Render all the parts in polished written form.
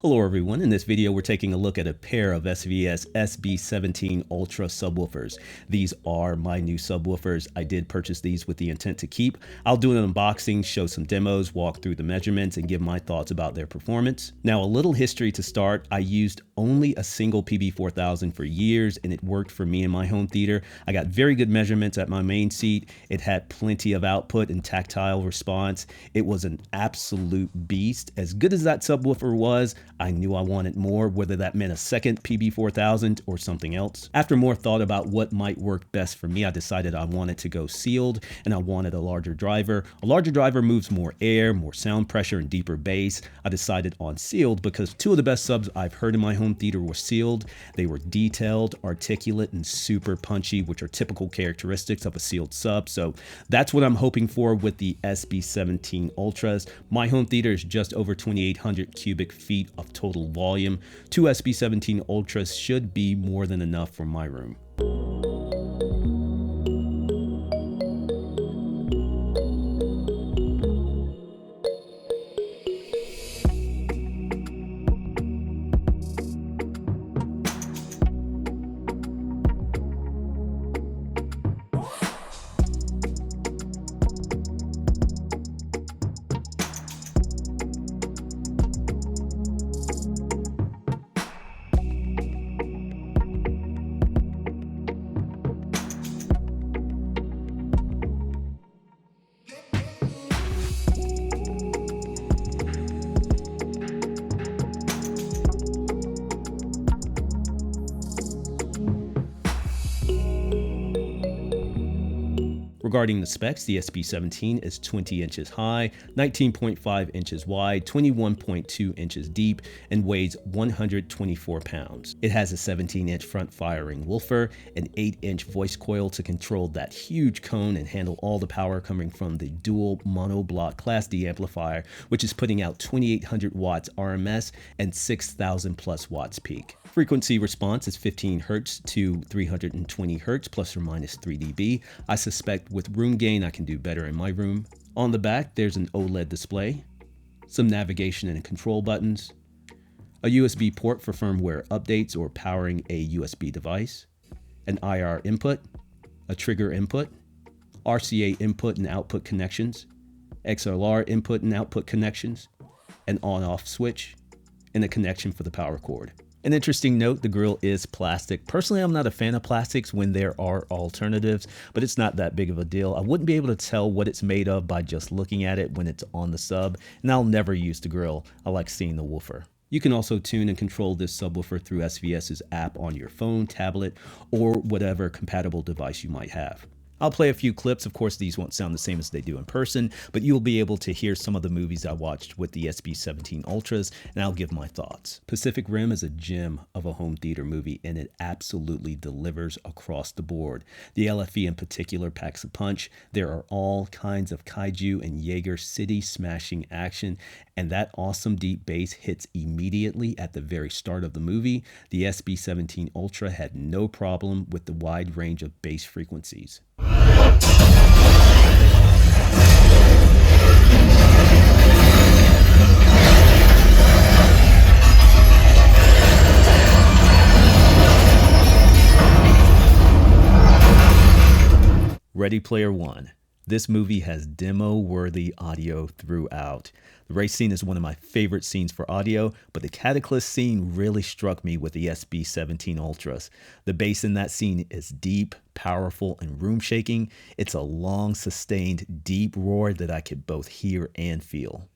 Hello everyone, in this video we're taking a look at a pair of SVS SB17 Ultra subwoofers. These are my new subwoofers. I did purchase these with the intent to keep. I'll do an unboxing, show some demos, walk through the measurements, and give my thoughts about their performance. Now a little history to start. I used only a single PB4000 for years and it worked for me in my home theater. I got very good measurements at my main seat. It had plenty of output and tactile response. It was an absolute beast. As good as that subwoofer was, I knew I wanted more, whether that meant a second PB4000 or something else. After more thought about what might work best for me, I decided I wanted to go sealed and I wanted a larger driver. A larger driver moves more air, more sound pressure, and deeper bass. I decided on sealed because two of the best subs I've heard in my home theater were sealed. They were detailed, articulate, and super punchy, which are typical characteristics of a sealed sub. So that's what I'm hoping for with the SB17 Ultras. My home theater is just over 2,800 cubic feet of total volume. Two SB17 Ultras should be more than enough for my room. Regarding the specs, the SB17 is 20 inches high, 19.5 inches wide, 21.2 inches deep, and weighs 124 pounds. It has a 17-inch front-firing woofer, an 8-inch voice coil to control that huge cone and handle all the power coming from the dual monoblock Class D amplifier, which is putting out 2,800 watts RMS and 6,000 plus watts peak. Frequency response is 15 Hz to 320 Hz, plus or minus 3 dB. I suspect with room gain, I can do better in my room. On the back, there's an OLED display, some navigation and control buttons, a USB port for firmware updates or powering a USB device, an IR input, a trigger input, RCA input and output connections, XLR input and output connections, an on-off switch, and a connection for the power cord. An interesting note, the grill is plastic. Personally, I'm not a fan of plastics when there are alternatives, but it's not that big of a deal. I wouldn't be able to tell what it's made of by just looking at it when it's on the sub, and I'll never use the grill. I like seeing the woofer. You can also tune and control this subwoofer through SVS's app on your phone, tablet, or whatever compatible device you might have. I'll play a few clips. Of course, these won't sound the same as they do in person, but you'll be able to hear some of the movies I watched with the SB17 Ultras, and I'll give my thoughts. Pacific Rim is a gem of a home theater movie, and it absolutely delivers across the board. The LFE in particular packs a punch. There are all kinds of kaiju and Jaeger city-smashing action, and that awesome deep bass hits immediately at the very start of the movie. The SB17 Ultra had no problem with the wide range of bass frequencies. Ready Player One. This movie has demo-worthy audio throughout. The race scene is one of my favorite scenes for audio, but the Cataclysm scene really struck me with the SB17 Ultras. The bass in that scene is deep, powerful, and room-shaking. It's a long, sustained, deep roar that I could both hear and feel.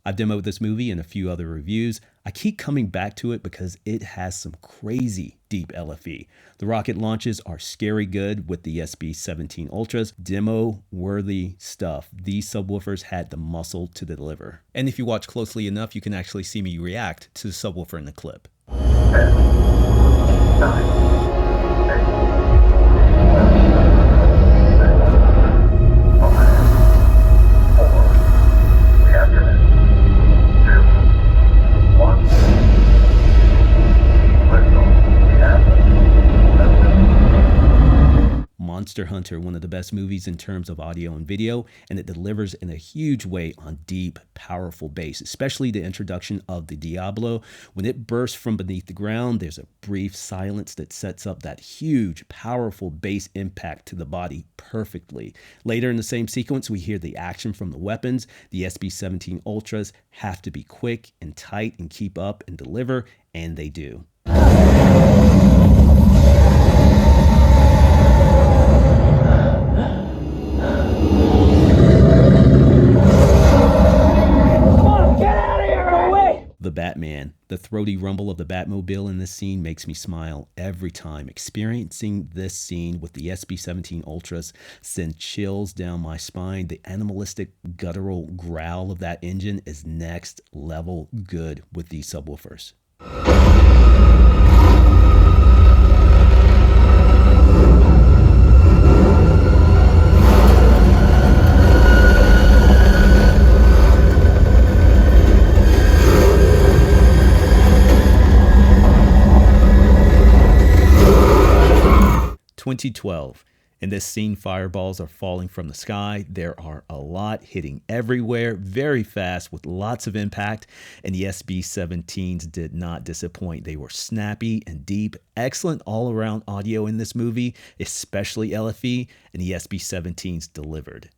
I've demoed this movie and a few other reviews. I keep coming back to it because it has some crazy deep LFE. The rocket launches are scary good with the SB17 Ultras. Demo-worthy stuff. These subwoofers had the muscle to deliver. And if you watch closely enough, you can actually see me react to the subwoofer in the clip. 10, 9, Monster Hunter, one of the best movies in terms of audio and video, and it delivers in a huge way on deep, powerful bass, especially the introduction of the Diablo. When it bursts from beneath the ground, there's a brief silence that sets up that huge, powerful bass impact to the body perfectly. Later in the same sequence, we hear the action from the weapons. The SB17 Ultras have to be quick and tight and keep up and deliver, and they do. The Batman. The throaty rumble of the Batmobile in this scene makes me smile every time. Experiencing this scene with the SB17 Ultras sends chills down my spine. The animalistic guttural growl of that engine is next level good with these subwoofers. 2012. In this scene, fireballs are falling from the sky. There are a lot hitting everywhere, very fast with lots of impact, and the SB17s did not disappoint. They were snappy and deep, excellent all-around audio in this movie, especially LFE, and the SB17s delivered.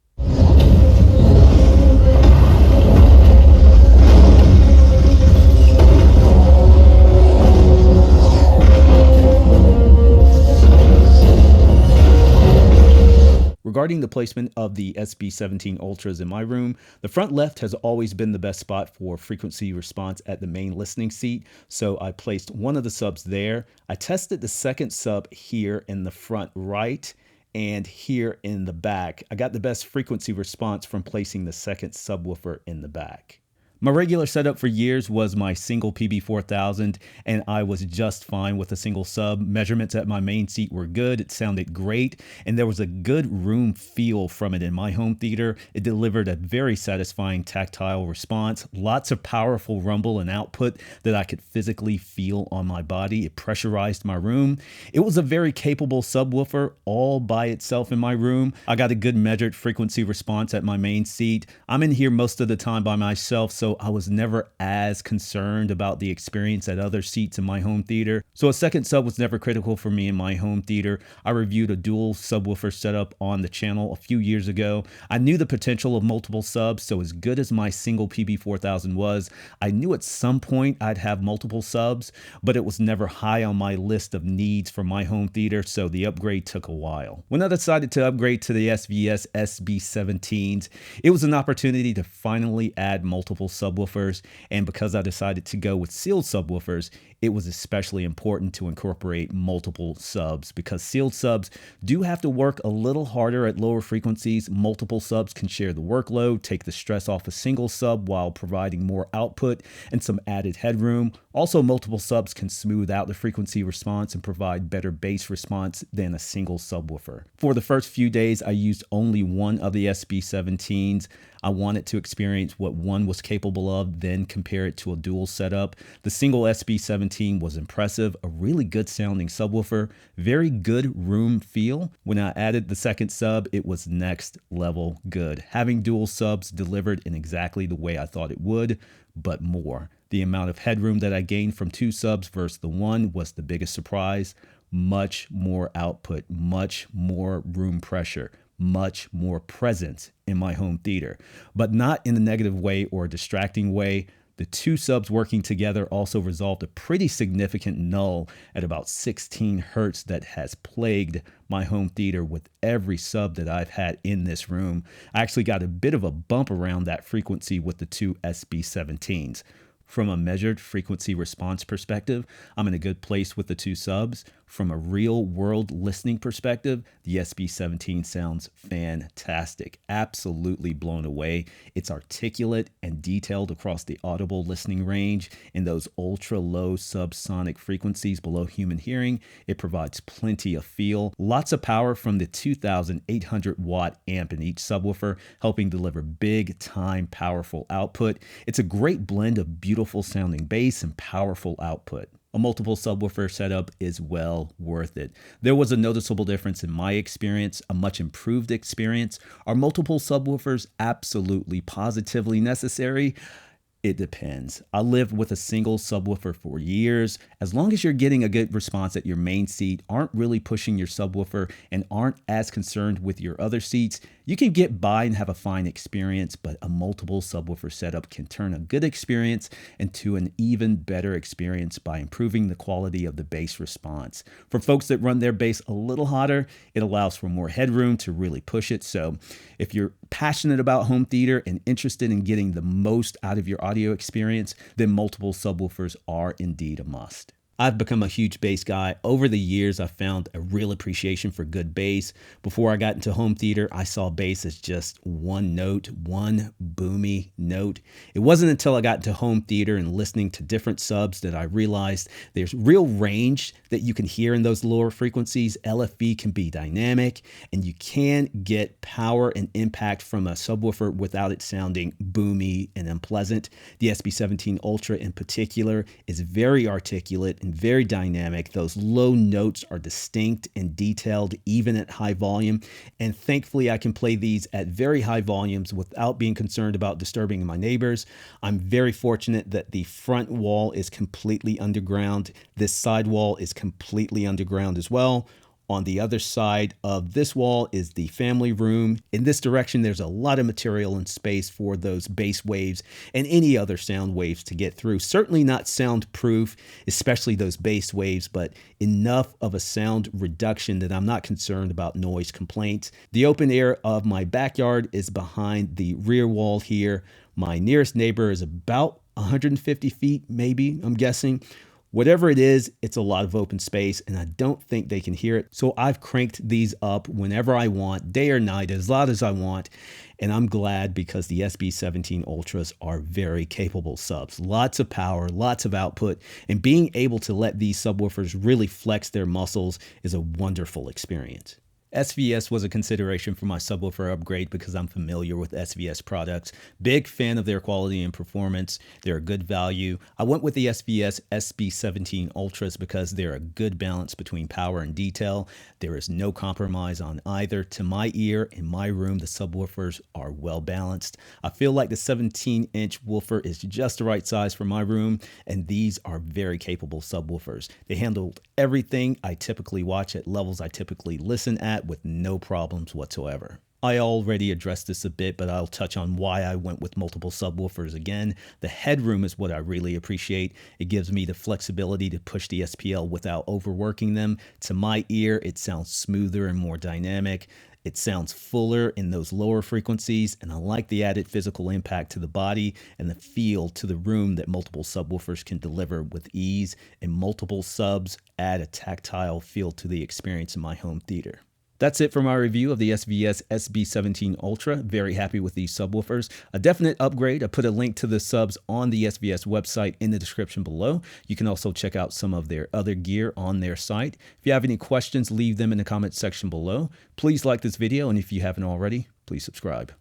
Regarding the placement of the SB17 Ultras in my room, the front left has always been the best spot for frequency response at the main listening seat, so I placed one of the subs there. I tested the second sub here in the front right and here in the back. I got the best frequency response from placing the second subwoofer in the back. My regular setup for years was my single PB4000, and I was just fine with a single sub. Measurements at my main seat were good, it sounded great, and there was a good room feel from it in my home theater. It delivered a very satisfying tactile response, lots of powerful rumble and output that I could physically feel on my body. It pressurized my room. It was a very capable subwoofer all by itself in my room. I got a good measured frequency response at my main seat. I'm in here most of the time by myself, so I was never as concerned about the experience at other seats in my home theater. So a second sub was never critical for me in my home theater. I reviewed a dual subwoofer setup on the channel a few years ago. I knew the potential of multiple subs, so as good as my single PB4000 was, I knew at some point I'd have multiple subs, but it was never high on my list of needs for my home theater, so the upgrade took a while. When I decided to upgrade to the SVS SB17s, it was an opportunity to finally add multiple subwoofers, and because I decided to go with sealed subwoofers, it was especially important to incorporate multiple subs because sealed subs do have to work a little harder at lower frequencies. Multiple subs can share the workload, take the stress off a single sub while providing more output and some added headroom. Also, multiple subs can smooth out the frequency response and provide better bass response than a single subwoofer. For the first few days, I used only one of the SB17s. I wanted to experience what one was capable of, then compare it to a dual setup. The single SB17 was impressive, a really good sounding subwoofer, very good room feel. When I added the second sub, it was next level good. Having dual subs delivered in exactly the way I thought it would, but more. The amount of headroom that I gained from two subs versus the one was the biggest surprise. Much more output, much more room pressure, much more presence in my home theater, but not in a negative way or a distracting way. The two subs working together also resolved a pretty significant null at about 16 hertz that has plagued my home theater with every sub that I've had in this room. I actually got a bit of a bump around that frequency with the two SB17s. From a measured frequency response perspective, I'm in a good place with the two subs. From a real world listening perspective, the SB17 sounds fantastic. Absolutely blown away. It's articulate and detailed across the audible listening range. In those ultra low subsonic frequencies below human hearing, it provides plenty of feel. Lots of power from the 2,800 watt amp in each subwoofer, helping deliver big time powerful output. It's a great blend of beautiful sounding bass and powerful output. A multiple subwoofer setup is well worth it. There was a noticeable difference in my experience, a much improved experience. Are multiple subwoofers absolutely positively necessary? It depends. I lived with a single subwoofer for years. As long as you're getting a good response at your main seat, aren't really pushing your subwoofer, and aren't as concerned with your other seats, you can get by and have a fine experience, but a multiple subwoofer setup can turn a good experience into an even better experience by improving the quality of the bass response. For folks that run their bass a little hotter, it allows for more headroom to really push it. So if you're passionate about home theater and interested in getting the most out of your audio experience, then multiple subwoofers are indeed a must. I've become a huge bass guy. Over the years, I've found a real appreciation for good bass. Before I got into home theater, I saw bass as just one note, one boomy note. It wasn't until I got into home theater and listening to different subs that I realized there's real range that you can hear in those lower frequencies. LFE can be dynamic, and you can get power and impact from a subwoofer without it sounding boomy and unpleasant. The SB17 Ultra in particular is very articulate and very dynamic. Those low notes are distinct and detailed even at high volume, and thankfully I can play these at very high volumes without being concerned about disturbing my neighbors. I'm very fortunate that the front wall is completely underground. This side wall is completely underground as well. On the other side of this wall is the family room. In this direction, there's a lot of material and space for those bass waves and any other sound waves to get through. Certainly not soundproof, especially those bass waves, but enough of a sound reduction that I'm not concerned about noise complaints. The open air of my backyard is behind the rear wall here. My nearest neighbor is about 150 feet, maybe, I'm guessing. Whatever it is, it's a lot of open space, and I don't think they can hear it. So I've cranked these up whenever I want, day or night, as loud as I want. And I'm glad because the SB17 Ultras are very capable subs. Lots of power, lots of output, and being able to let these subwoofers really flex their muscles is a wonderful experience. SVS was a consideration for my subwoofer upgrade because I'm familiar with SVS products. Big fan of their quality and performance. They're a good value. I went with the SVS SB17 Ultras because they're a good balance between power and detail. There is no compromise on either. To my ear, in my room, the subwoofers are well balanced. I feel like the 17-inch woofer is just the right size for my room, and these are very capable subwoofers. They handled everything I typically watch at levels I typically listen at with no problems whatsoever. I already addressed this a bit, but I'll touch on why I went with multiple subwoofers again. The headroom is what I really appreciate. It gives me the flexibility to push the SPL without overworking them. To my ear, it sounds smoother and more dynamic. It sounds fuller in those lower frequencies, and I like the added physical impact to the body and the feel to the room that multiple subwoofers can deliver with ease, and multiple subs add a tactile feel to the experience in my home theater. That's it for my review of the SVS SB17 Ultra. Very happy with these subwoofers. A definite upgrade. I put a link to the subs on the SVS website in the description below. You can also check out some of their other gear on their site. If you have any questions, leave them in the comment section below. Please like this video, and if you haven't already, please subscribe.